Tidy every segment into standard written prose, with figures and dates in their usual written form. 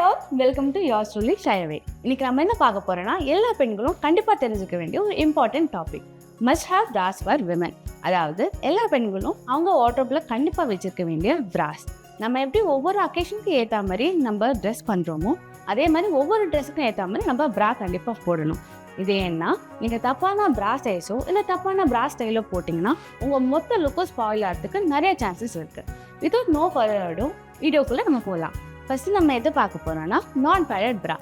all, welcome to yours truly Shayaway. இன்னைக்கு நம்ம என்ன பார்க்க போறோம்னா எல்லா பெண்களும் கண்டிப்பா தெரிஞ்சுக்க வேண்டிய ஒரு important topic must have bras for women. அதாவது எல்லா பெண்களும் அவங்க வார்ட்ரோப்ல கண்டிப்பா வச்சிருக்க வேண்டிய பிராஸ். நம்ம எப்படி ஒவ்வொரு அக்கேஷனுக்கு ஏற்ற மாதிரி நம்ம ட்ரெஸ் பண்றோமோ அதே மாதிரி ஒவ்வொரு ட்ரெஸ்ஸுக்கும் ஏற்ற மாதிரி நம்ம பிரா கண்டிப்பா போடணும். இது ஏன்னா நீங்க தப்பான பிரா சைஸோ இல்லை தப்பான பிரா ஸ்டைலோ போட்டிங்கன்னா உங்க மொத்த லுக்கோ ஸ்பாயில் ஆகிறதுக்கு நிறைய சான்சஸ் இருக்கு. வித்வுட் நோ ஃபர்தர் அடோ வீடியோக்குள்ள நம்ம போகலாம். ஃபர்ஸ்ட் நம்ம எது பார்க்க போறோம்னா நான் பேடட் பிரா.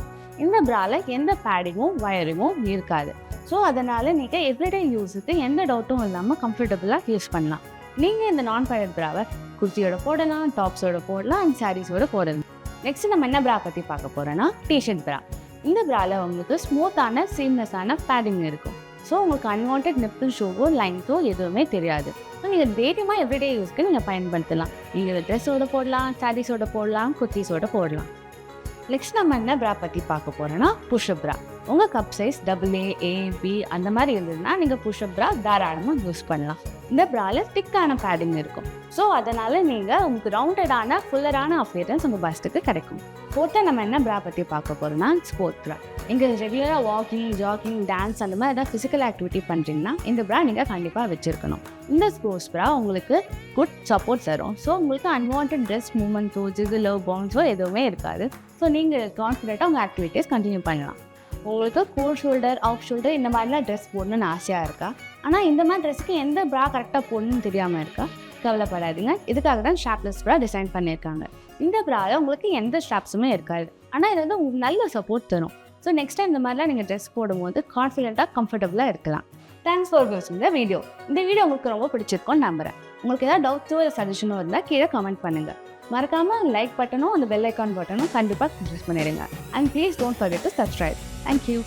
இந்த பிரால எந்த பேடிங்கும் வயரிங்கும் இருக்காது. ஸோ அதனால நீங்க எவ்ரிடே யூஸுக்கு எந்த டவுட்டும் இல்லாமல் கம்ஃபர்டபுளாக யூஸ் பண்ணலாம். நீங்க இந்த நான் பேடட் பிராவை குர்த்தியோட போடலாம், டாப்ஸோட போடலாம் அண்ட் சாரீஸோட போடலாம். நெக்ஸ்ட் நம்ம என்ன பிரா பற்றி பார்க்க போறோம்னா டிஷர்ட் பிரா. இந்த பிரால உங்களுக்கு ஸ்மூத்தான சீம்லெஸ்ஸான பேடிங் இருக்கும். ஸோ உங்களுக்கு அன்வான்ட் நிப்பிள் ஷோவோ லைன்ஸோ எதுவுமே தெரியாது. ஸோ நீங்கள் தைரியமாக எவ்ரிடே யூஸ்க்கு நீங்கள் பயன்படுத்தலாம். நீங்கள் ட்ரெஸ்ஸோட போடலாம், சாரீஸோட போடலாம், குர்த்திஸோட போடலாம். நெக்ஸ்ட் நம்ம என்ன பிரா பற்றி பார்க்க போகிறோன்னா புஷ்அப் பிரா. உங்கள் cup size AA, A, B அந்த மாதிரி இருந்ததுன்னா நீங்கள் புஷ்அப் பிரா தாராளமாக யூஸ் பண்ணலாம். இந்த பிரால திக்கான பேடிங் இருக்கும். ஸோ அதனால் நீங்கள் உங்களுக்கு ரவுண்டடான ஃபுல்லரான அப்பியரன்ஸ் உங்கள் பஸ்ட்டுக்கு கிடைக்கும். ஃபோர்த்தாக நம்ம என்ன பிரா பற்றி பார்க்க போகிறோம்னா ஸ்போர்ட்ஸ் பிரா. நீங்கள் ரெகுலராக வாக்கிங், ஜாக்கிங், டான்ஸ் அந்த மாதிரி ஏதாவது ஃபிசிக்கல் ஆக்டிவிட்டி பண்ணுறீங்கன்னா இந்த பிரா நீங்கள் கண்டிப்பாக வச்சுருக்கணும். இந்த ஸ்போர்ட்ஸ் பிரா உங்களுக்கு குட் சப்போர்ட் தரும். ஸோ உங்களுக்கு அன்வான்ட் ட்ரெஸ் மூமெண்ட்ஸோ ஜிகிலோ பவுன்ஸோ எதுவுமே இருக்காது. ஸோ நீங்கள் கான்ஃபிடென்ட்டாக உங்கள் ஆக்டிவிட்டீஸ் கண்டினியூ பண்ணலாம். உங்களுக்கு கூல் ஷோல்டர், ஆஃப் ஷோல்டர் இந்த மாதிரிலாம் ட்ரெஸ் போடணும்னு ஆசையாக இருக்கா? ஆனால் இந்த மாதிரி ட்ரெஸ்ஸுக்கு எந்த ப்ரா கரெக்டாக போடணும்னு தெரியாமல் இருக்கா? கவலைப்படாதீங்க. இதுக்காக தான் ஸ்ட்ராப்லெஸ் ப்ரா டிசைன் பண்ணியிருக்காங்க. இந்த ப்ராவில் உங்களுக்கு எந்த ஸ்ட்ராப்ஸுமே இருக்காது. ஆனால் இது வந்து உங்களுக்கு நல்ல சப்போர்ட் தரும். ஸோ நெக்ஸ்ட் டைம் இந்த மாதிரிலாம் நீங்கள் ட்ரெஸ் போடும்போது கான்ஃபிடென்ட்டாக கம்ஃபர்டபுளாக இருக்கலாம். தேங்க்ஸ் ஃபார் வாட்சிங் இந்த வீடியோ. இந்த வீடியோ உங்களுக்கு ரொம்ப பிடிச்சிருக்கும்னு நம்புகிறேன். உங்களுக்கு ஏதாவது டவுட்ஸோ இல்லை சஜஷனோ இருந்தால் கீழே கமெண்ட் பண்ணுங்கள். மறக்காமல் லைக் பட்டனும் அந்த பெல் ஐக்கான் பட்டனும் கண்டிப்பாக ப்ரெஸ் பண்ணிடுங்க. And please don't forget to subscribe. Thank you.